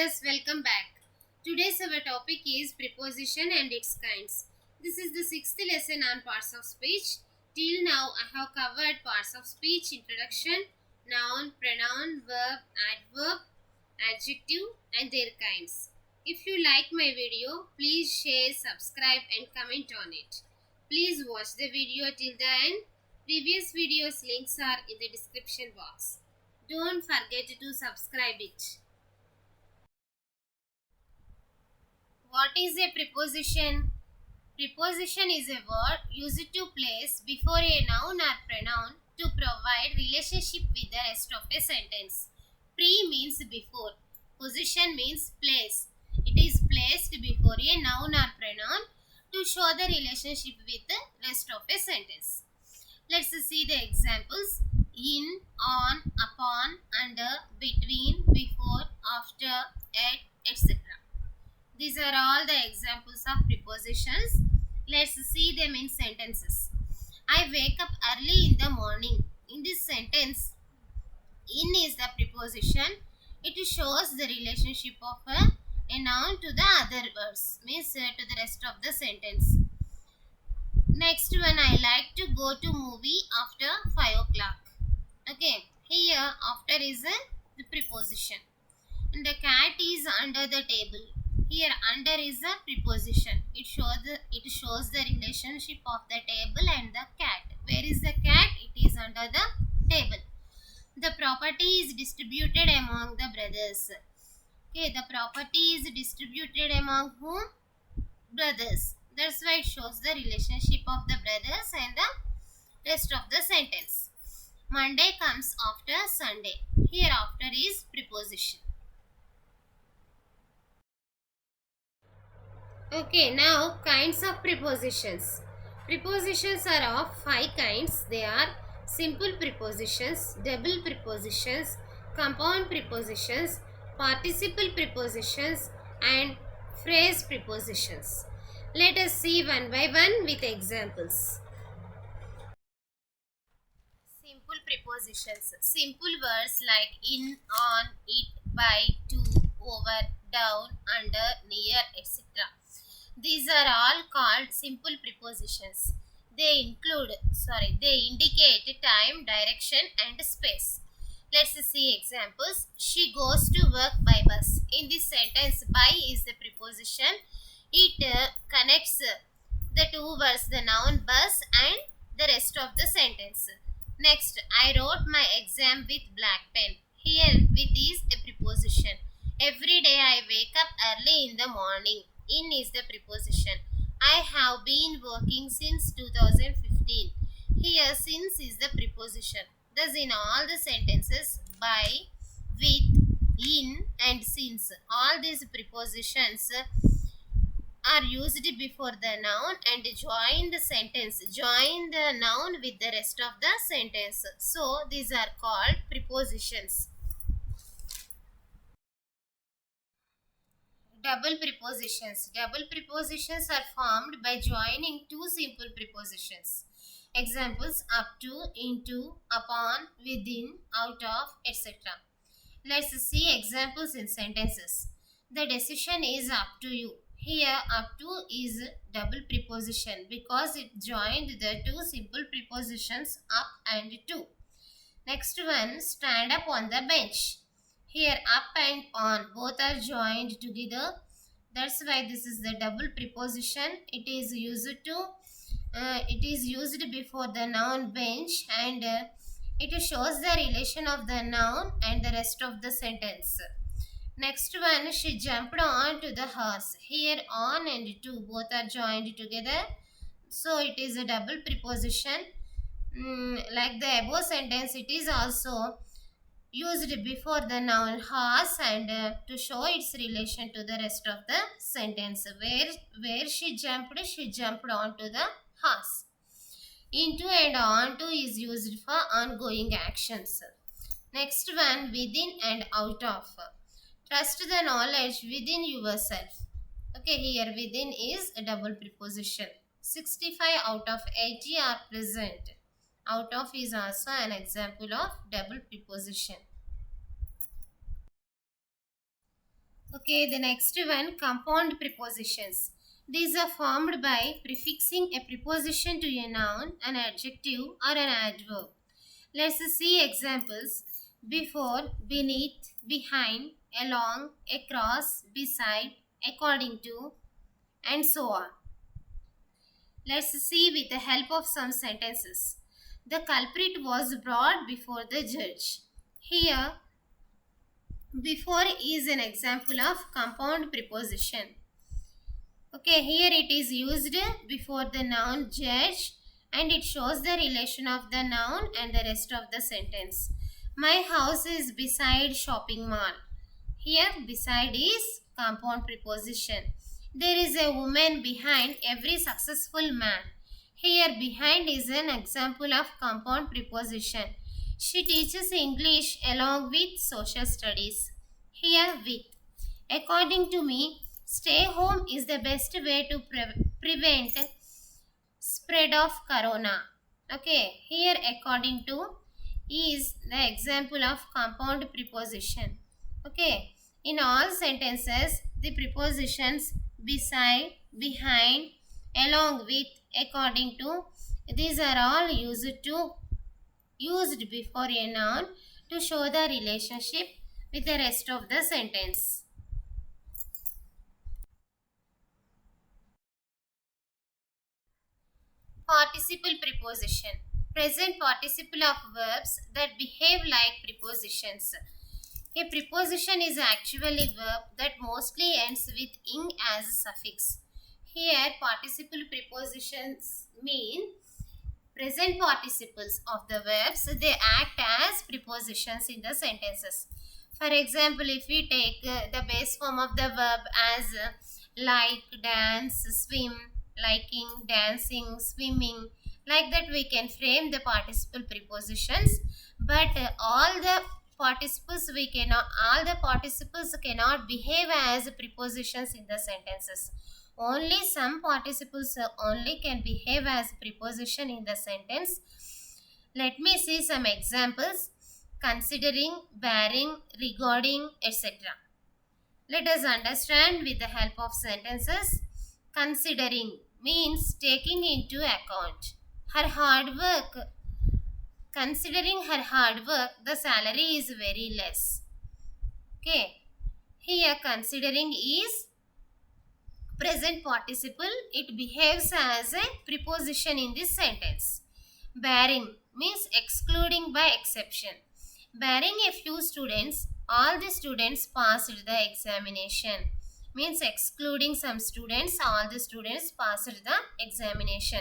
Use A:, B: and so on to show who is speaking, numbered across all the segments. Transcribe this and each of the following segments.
A: learners, welcome back. Today's our topic is preposition and its kinds. This is the sixth lesson on parts of speech. Till now, I have covered parts of speech, introduction, noun, pronoun, verb, adverb, adjective, and their kinds. If you like my video, please share, subscribe, and comment on it. Please watch the video till the end. Previous videos links are in the description box. Don't forget to subscribe it. What is a preposition? Preposition is a word used to place before a noun or pronoun to provide relationship with the rest of a sentence. Pre means before. Position means place. It is placed before a noun or pronoun to show the relationship with the rest of a sentence. Let's see the examples. In, on, upon, under, between, before, after, at, etc. These are all the examples of prepositions. Let's see them in sentences. I wake up early in the morning. In this sentence, in is the preposition. It shows the relationship of a noun to the other words, means to the rest of the sentence. Next one, I like to go to movie after 5 o'clock. Okay, here after is the preposition. And the cat is under the table. Here under is a preposition. It shows the relationship of the table and the cat. Where is the cat? It is under the table. The property is distributed among the brothers. Okay, the property is distributed among whom? Brothers. That's why it shows the relationship of the brothers and the rest of the sentence. Monday comes after Sunday. Here after is preposition. Okay, now kinds of prepositions. Prepositions are of 5 kinds. They are simple prepositions, double prepositions, compound prepositions, participle prepositions, and phrase prepositions. Let us see one by one with examples. Simple prepositions. Simple words like in, on, it, by, to, over, down, under, near, etc. These are all called simple prepositions. They indicate time, direction, and space. Let's see examples. She goes to work by bus. In this sentence, by is the preposition. It connects the two words, the noun bus and the rest of the sentence. Next, I wrote my exam with black pen. Here, with is a preposition. Every day I wake up early in the morning. In is the preposition. I have been working since 2015. Here, since is the preposition. Thus, in all the sentences, by, with, in, and since, all these prepositions are used before the noun and join the sentence. Join the noun with the rest of the sentence. So, these are called prepositions. Double prepositions. Double prepositions are formed by joining two simple prepositions. Examples: up to, into, upon, within, out of, etc. Let's see examples in sentences. The decision is up to you. Here, up to is double preposition because it joined the two simple prepositions up and to. Next one, stand up on the bench. Here, up and on both are joined together. That's why this is the double preposition. It is used before the noun bench, and it shows the relation of the noun and the rest of the sentence. Next one, she jumped on to the horse. Here, on and to both are joined together. So, it is a double preposition. Like the above sentence, it is also used before the noun horse and to show its relation to the rest of the sentence. Where she jumped onto the horse. Into and onto is used for ongoing actions. Next one, within and out of. Trust the knowledge within yourself. Okay, here within is a double preposition. 65 out of 80 are present. Out of is also an example of double preposition. Okay, the next one, compound prepositions. These are formed by prefixing a preposition to a noun, an adjective, or an adverb. Let's see examples. Before, beneath, behind, along, across, beside, according to, and so on. Let's see with the help of some sentences. The culprit was brought before the judge. Here, before is an example of compound preposition. Okay, here it is used before the noun judge and it shows the relation of the noun and the rest of the sentence. My house is beside shopping mall. Here beside is compound preposition. There is a woman behind every successful man. Here behind is an example of compound preposition. She teaches English along with social studies. Here with. According to me, stay home is the best way to prevent spread of corona. Okay, here according to is the example of compound preposition. Okay, in all sentences, the prepositions beside, behind, along with, according to, these are all used before a noun to show the relationship with the rest of the sentence. Participle preposition. Present participle of verbs that behave like prepositions. A preposition is actually a verb that mostly ends with ing as a suffix. Here, participle prepositions mean present participles of the verbs. They act as prepositions in the sentences. For example, if we take the base form of the verb as like, dance, swim, liking, dancing, swimming, like that we can frame the participle prepositions. But all the participles cannot behave as prepositions in the sentences. Only some participles only can behave as preposition in the sentence. Let me see some examples. Considering, bearing, regarding, etc. Let us understand with the help of sentences. Considering means taking into account her hard work. Considering her hard work, the salary is very less. Okay. Here considering is present participle. It behaves as a preposition in this sentence. Bearing means excluding by exception. Barring a few students, all the students passed the examination. Means excluding some students, all the students passed the examination.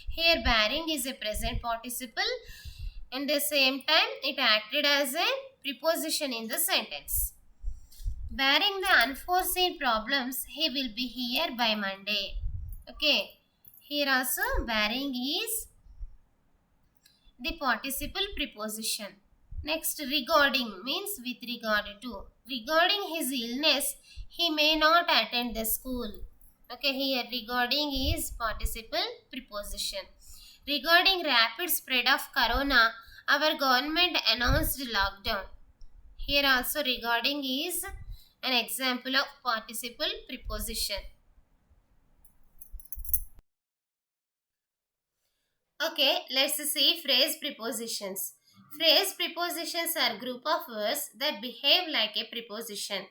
A: Here barring is a present participle and at the same time it acted as a preposition in the sentence. Barring the unforeseen problems, he will be here by Monday. Okay. Here also barring is the participle preposition. Next, regarding means with regard to. Regarding his illness, he may not attend the school. Okay, here regarding is participle preposition. Regarding rapid spread of corona, our government announced lockdown. Here also regarding is an example of participle preposition. Okay, let's see phrase prepositions. Phrase prepositions are group of words that behave like a preposition.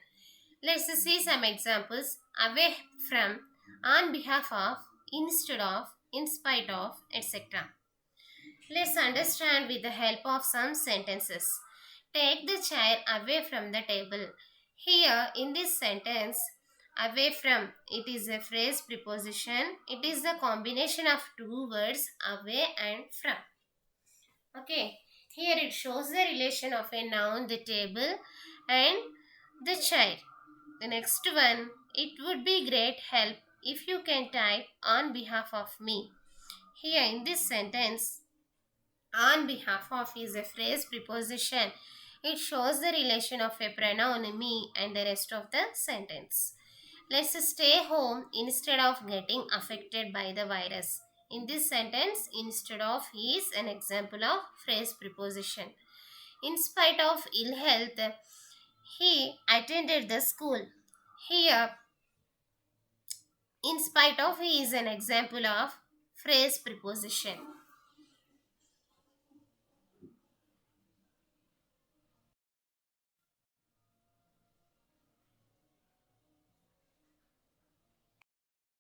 A: Let's see some examples. Away from, on behalf of, instead of, in spite of, etc. Let's understand with the help of some sentences. Take the chair away from the table. Here in this sentence, away from, it is a phrase preposition. It is the combination of two words, away and from. Okay, here it shows the relation of a noun, the table, and the chair. The next one, it would be great help if you can type on behalf of me. Here in this sentence, on behalf of is a phrase preposition. It shows the relation of a pronoun me and the rest of the sentence. Let's stay home instead of getting affected by the virus. In this sentence, instead of is an example of phrase preposition. In spite of ill health, he attended the school. Here, in spite of, he is an example of phrase preposition.